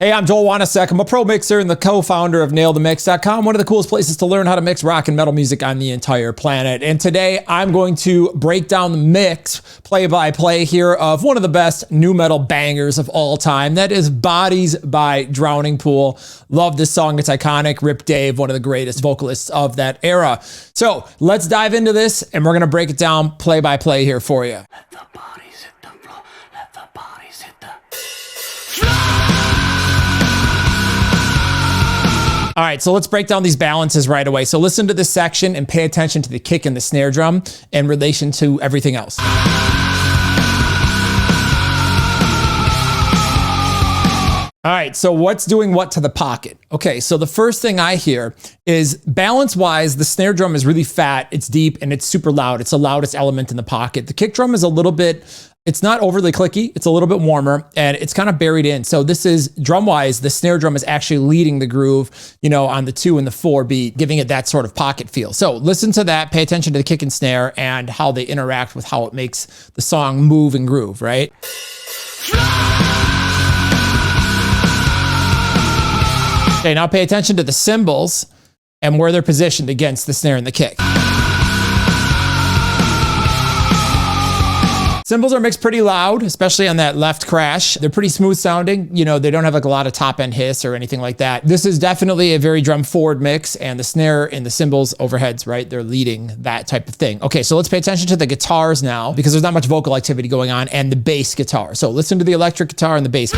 Hey, I'm Joel Wanasek. I'm a pro mixer and the co-founder of NailTheMix.com, one of the coolest places to learn how to mix rock and metal music on the entire planet. And today I'm going to break down the mix play-by-play here of one of the best new metal bangers of all time. That is Bodies by Drowning Pool. Love this song. It's iconic. Rip Dave, one of the greatest vocalists of that era. So let's dive into this and we're going to break it down play-by-play here for you. Let the bodies hit the floor. Let the bodies hit the floor. All right, so let's break down these balances right away. So listen to this section and pay attention to the kick and the snare drum in relation to everything else. All right, so what's doing what to the pocket? Okay, so the first thing I hear is balance-wise, the snare drum is really fat, it's deep, and it's super loud. It's the loudest element in the pocket. The kick drum is a little bit, it's not overly clicky, it's a little bit warmer, and it's kind of buried in. So this is, drum-wise, the snare drum is actually leading the groove, you know, on the 2 and the 4 beat, giving it that sort of pocket feel. So listen to that, pay attention to the kick and snare, and how they interact with how it makes the song move and groove, right? Okay, now pay attention to the cymbals and where they're positioned against the snare and the kick. Cymbals are mixed pretty loud, especially on that left crash. They're pretty smooth sounding. You know, they don't have like a lot of top end hiss or anything like that. This is definitely a very drum forward mix, and the snare and the cymbals overheads, right? They're leading that type of thing. Okay, so let's pay attention to the guitars now because there's not much vocal activity going on, and the bass guitar. So listen to the electric guitar and the bass.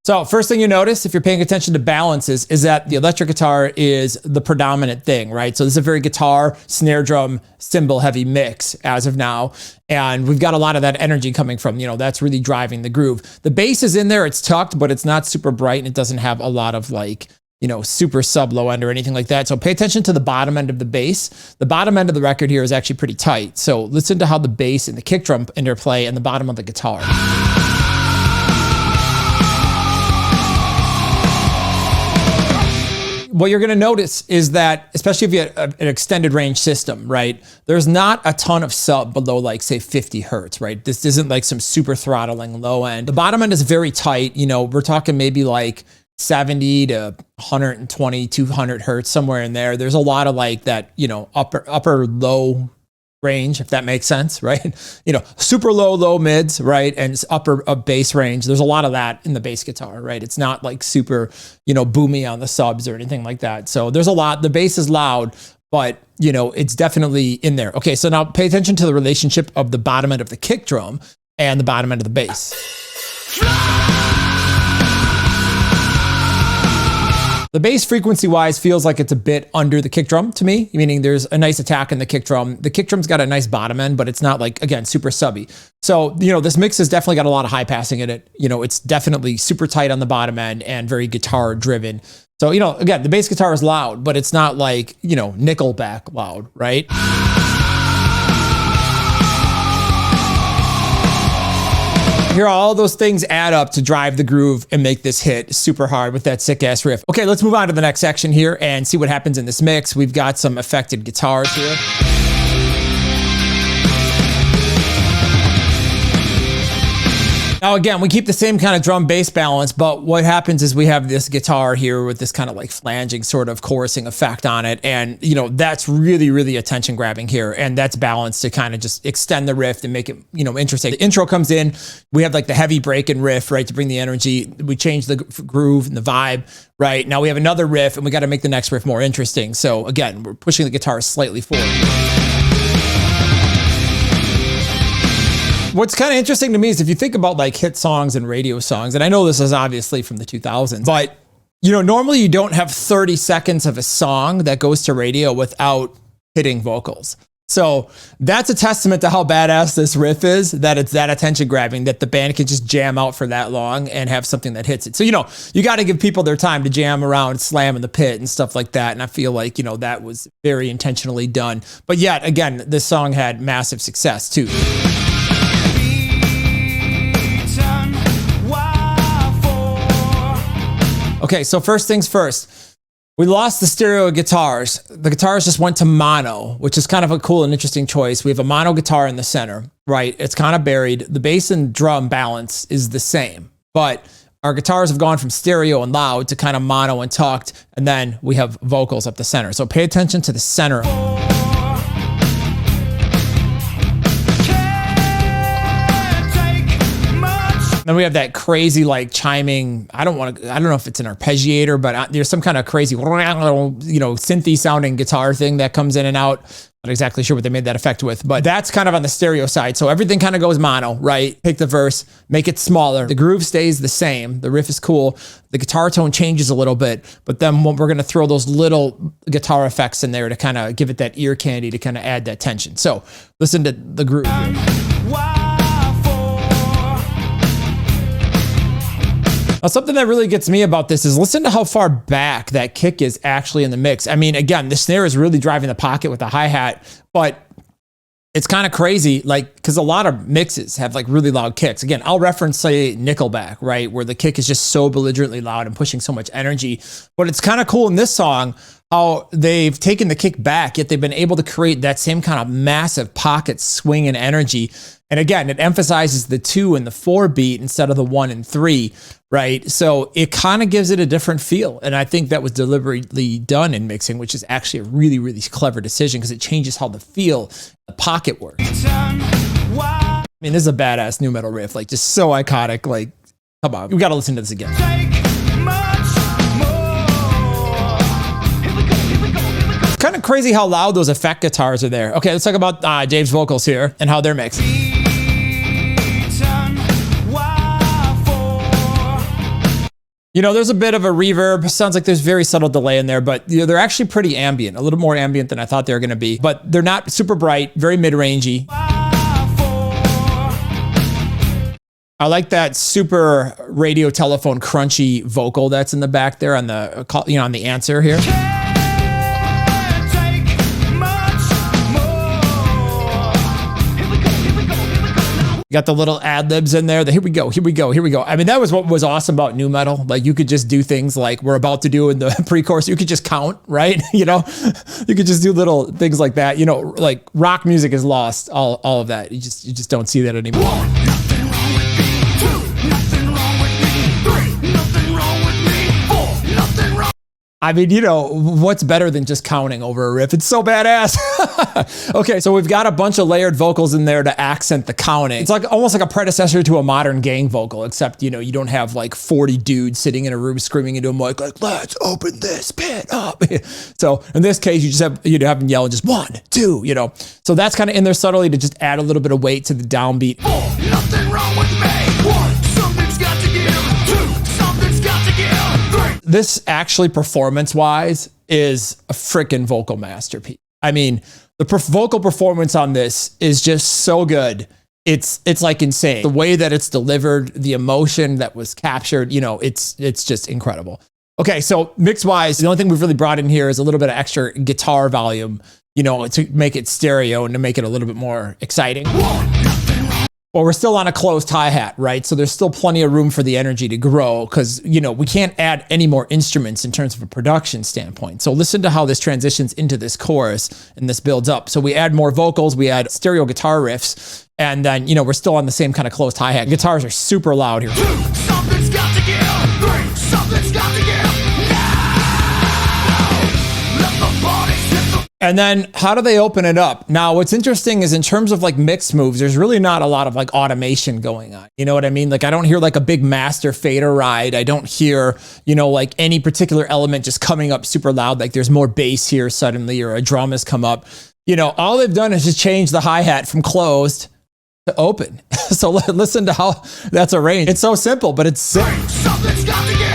So first thing you notice, if you're paying attention to balances, is that the electric guitar is the predominant thing, right? So this is a very guitar, snare drum, cymbal heavy mix as of now. And we've got a lot of that energy coming from, you know, that's really driving the groove. The bass is in there, it's tucked, but it's not super bright and it doesn't have a lot of like, you know, super sub low end or anything like that. So pay attention to the bottom end of the bass. The bottom end of the record here is actually pretty tight. So listen to how the bass and the kick drum interplay and the bottom of the guitar. What you're going to notice is that, especially if you have an extended range system, right, there's not a ton of sub below like, say, 50 hertz, right? This isn't like some super throttling low end. The bottom end is very tight. You know, we're talking maybe like 70 to 120, 200 hertz, somewhere in there. There's a lot of like that, you know, upper low range, if that makes sense, right? You know, super low mids, right? And upper bass range. There's a lot of that in the bass guitar, right? It's not like super, you know, boomy on the subs or anything like that. So there's a lot. The bass is loud, but you know, it's definitely in there. Okay, so now pay attention to the relationship of the bottom end of the kick drum and the bottom end of the bass. The bass frequency-wise feels like it's a bit under the kick drum to me, meaning there's a nice attack in the kick drum. The kick drum's got a nice bottom end, but it's not like, again, super subby. So, you know, this mix has definitely got a lot of high passing in it. You know, it's definitely super tight on the bottom end and very guitar driven. So, you know, again, the bass guitar is loud, but it's not like, you know, Nickelback loud, right? Here, all those things add up to drive the groove and make this hit super hard with that sick ass riff. Okay, let's move on to the next section here and see what happens in this mix. We've got some affected guitars here. Now again, we keep the same kind of drum bass balance, but what happens is we have this guitar here with this kind of like flanging sort of chorusing effect on it. And you know, that's really, really attention grabbing here. And that's balanced to kind of just extend the riff and make it, you know, interesting. The intro comes in, we have like the heavy break and riff, right? To bring the energy, we change the groove and the vibe, right? Now we have another riff and we got to make the next riff more interesting. So again, we're pushing the guitar slightly forward. What's kind of interesting to me is if you think about like hit songs and radio songs, and I know this is obviously from the 2000s, but you know, normally you don't have 30 seconds of a song that goes to radio without hitting vocals. So that's a testament to how badass this riff is, that it's that attention grabbing, that the band can just jam out for that long and have something that hits it. So, you know, you got to give people their time to jam around, slam in the pit and stuff like that. And I feel like, you know, that was very intentionally done. But yet again, this song had massive success too. Okay, so first things first, We lost the stereo guitars. The guitars just went to mono, which is kind of a cool and interesting choice. We have a mono guitar in the center, right? It's kind of buried. The bass and drum balance is the same, but our guitars have gone from stereo and loud to kind of mono and tucked, and then we have vocals up the center. So pay attention to the center. Then we have that crazy like chiming. I don't know if it's an arpeggiator, but there's some kind of crazy, synthy sounding guitar thing that comes in and out. Not exactly sure what they made that effect with, but that's kind of on the stereo side. So everything kind of goes mono, right? Take the verse, make it smaller. The groove stays the same. The riff is cool. The guitar tone changes a little bit, but then we're going to throw those little guitar effects in there to kind of give it that ear candy to kind of add that tension. So listen to the groove here. Now, something that really gets me about this is listen to how far back that kick is actually in the mix. I mean, again, the snare is really driving the pocket with the hi-hat, but it's kind of crazy, like, because a lot of mixes have like really loud kicks. Again, I'll reference, say, Nickelback, right, where the kick is just so belligerently loud and pushing so much energy. But it's kind of cool in this song how they've taken the kick back, yet they've been able to create that same kind of massive pocket swing and energy. And again, it emphasizes the 2 and the 4 beat instead of the 1 and 3, right? So it kind of gives it a different feel. And I think that was deliberately done in mixing, which is actually a really, really clever decision because it changes how the feel, the pocket works. I mean, this is a badass nu metal riff, like just so iconic. Like, come on, we got to listen to this again. Kind of crazy how loud those effect guitars are there. Okay, let's talk about Dave's vocals here and how they're mixed. You know, there's a bit of a reverb. Sounds like there's very subtle delay in there, but they're actually pretty ambient, a little more ambient than I thought they were going to be. But they're not super bright, very mid-rangey. I like that super radio telephone crunchy vocal that's in the back there on the on the answer here. You got the little ad libs in there. Here we go. I mean, that was what was awesome about nu metal. Like you could just do things like we're about to do in the pre-chorus. You could just count, right? You could just do little things like that. Like rock music has lost all of that. You just don't see that anymore. 1, nothing wrong with me. 2, nothing wrong with me. 3, nothing wrong with me. 4, nothing wrong. I mean, what's better than just counting over a riff? It's so badass. Okay, so we've got a bunch of layered vocals in there to accent the counting. It's like almost like a predecessor to a modern gang vocal, except, you don't have like 40 dudes sitting in a room screaming into a mic like, let's open this pit up. So in this case, you'd have them yell just 1, 2, So that's kind of in there subtly to just add a little bit of weight to the downbeat. 4, nothing wrong with me. 1, something's got to give. 2, something's got to give. 3. This actually, performance-wise, is a freaking vocal masterpiece. I mean, the vocal performance on this is just so good. It's like insane. The way that it's delivered, the emotion that was captured, it's just incredible. Okay, so mix-wise, the only thing we've really brought in here is a little bit of extra guitar volume, to make it stereo and to make it a little bit more exciting. 1, nothing wrong. Well, we're still on a closed hi-hat, right? So there's still plenty of room for the energy to grow because, we can't add any more instruments in terms of a production standpoint. So listen to how this transitions into this chorus and this builds up. So we add more vocals, we add stereo guitar riffs, and then, we're still on the same kind of closed hi-hat. Guitars are super loud here. 2, something's got to give. 3, something's got to give. Now, let the bodies hit the... And then how do they open it up? Now, what's interesting is in terms of like mix moves, there's really not a lot of like automation going on. You know what I mean? Like I don't hear like a big master fader ride. I don't hear, like any particular element just coming up super loud. Like there's more bass here suddenly or a drum has come up. All they've done is just change the hi-hat from closed to open. So listen to how that's arranged. It's so simple, but it's sick. 3, something's got to give.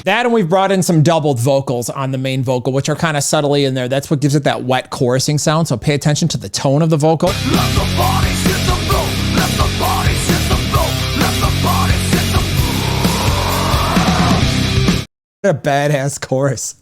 That, and we've brought in some doubled vocals on the main vocal, which are kind of subtly in there. That's what gives it that wet chorusing sound. So pay attention to the tone of the vocal. Let the bodies hit the floor. Let the bodies hit the floor. Let the bodies hit the floor. A badass chorus.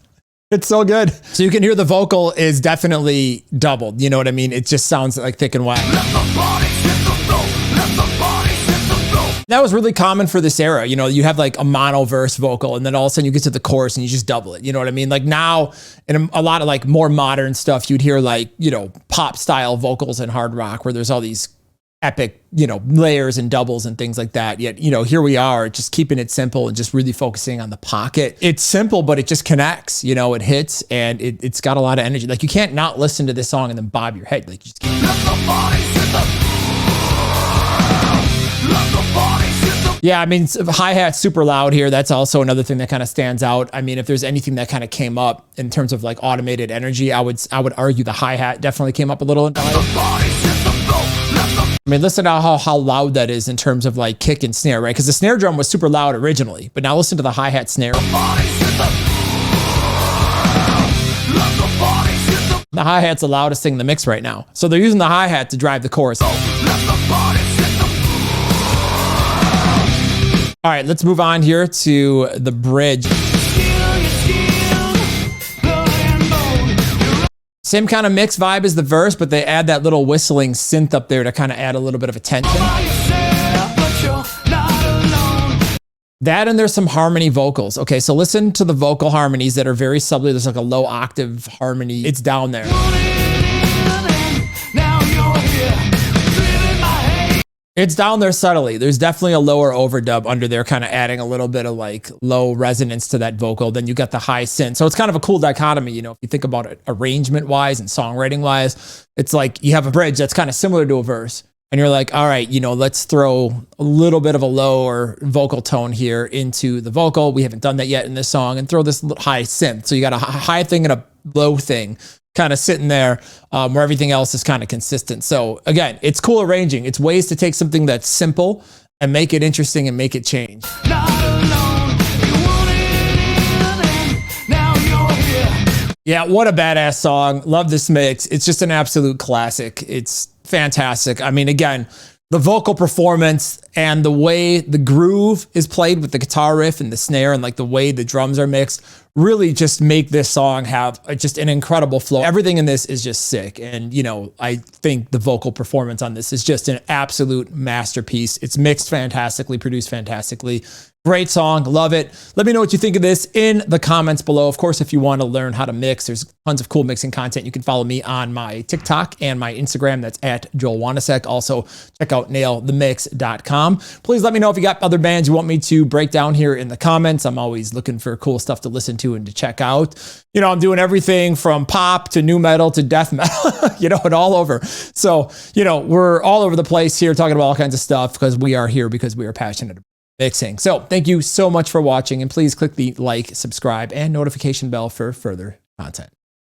It's so good. So you can hear the vocal is definitely doubled. You know what I mean? It just sounds like thick and wet. Let the bodies hit the floor. Let the bodies hit the floor. That was really common for this era. You know, you have like a mono verse vocal and then all of a sudden you get to the chorus and you just double it. You know what I mean? Like now in a lot of like more modern stuff, you'd hear like, you know, pop style vocals in hard rock where there's all these epic, you know, layers and doubles and things like that. Yet, you know, here we are just keeping it simple and just really focusing on the pocket. It's simple, but it just connects, you know, it hits and it's got a lot of energy. Like you can't not listen to this song and then bob your head. Like you just can't. Yeah, I mean, hi-hat super loud here. That's also another thing that kind of stands out. I mean, if there's anything that kind of came up in terms of like automated energy, I would argue the hi-hat definitely came up a little. I mean, listen to how loud that is in terms of like kick and snare, right? Because the snare drum was super loud originally, but now listen to the hi-hat snare. The hi-hat's the loudest thing in the mix right now. So they're using the hi-hat to drive the chorus. All right, let's move on here to the bridge. Same kind of mix vibe as the verse, but they add that little whistling synth up there to kind of add a little bit of attention. That and there's some harmony vocals. Okay, so listen to the vocal harmonies that are very subtly. There's like a low octave harmony. It's down there. It's down there subtly. There's definitely a lower overdub under there, kind of adding a little bit of like low resonance to that vocal. Then you got the high synth. So it's kind of a cool dichotomy, you know, if you think about it arrangement wise and songwriting wise. It's like you have a bridge that's kind of similar to a verse. And you're like, all right, you know, let's throw a little bit of a lower vocal tone here into the vocal. We haven't done that yet in this song, and throw this high synth. So you got a high thing and a low thing kind of sitting there where everything else is kind of consistent. So again, it's cool arranging. It's ways to take something that's simple and make it interesting and make it change. Yeah, what a badass song. Love this mix. It's just an absolute classic. It's fantastic. I mean, again, the vocal performance and the way the groove is played with the guitar riff and the snare and like the way the drums are mixed really just make this song have just an incredible flow. Everything in this is just sick. And, you know, I think the vocal performance on this is just an absolute masterpiece. It's mixed fantastically, produced fantastically. Great song. Love it. Let me know what you think of this in the comments below. Of course, if you want to learn how to mix, there's tons of cool mixing content. You can follow me on my TikTok and my Instagram. That's at Joel Wanasek. Also, check out nailthemix.com. Please let me know if you got other bands you want me to break down here in the comments. I'm always looking for cool stuff to listen to and to check out. You know, I'm doing everything from pop to new metal to death metal, you know, and all over. So, you know, we're all over the place here talking about all kinds of stuff because we are here because we are passionate about mixing. So thank you so much for watching, and please click the like, subscribe, and notification bell for further content.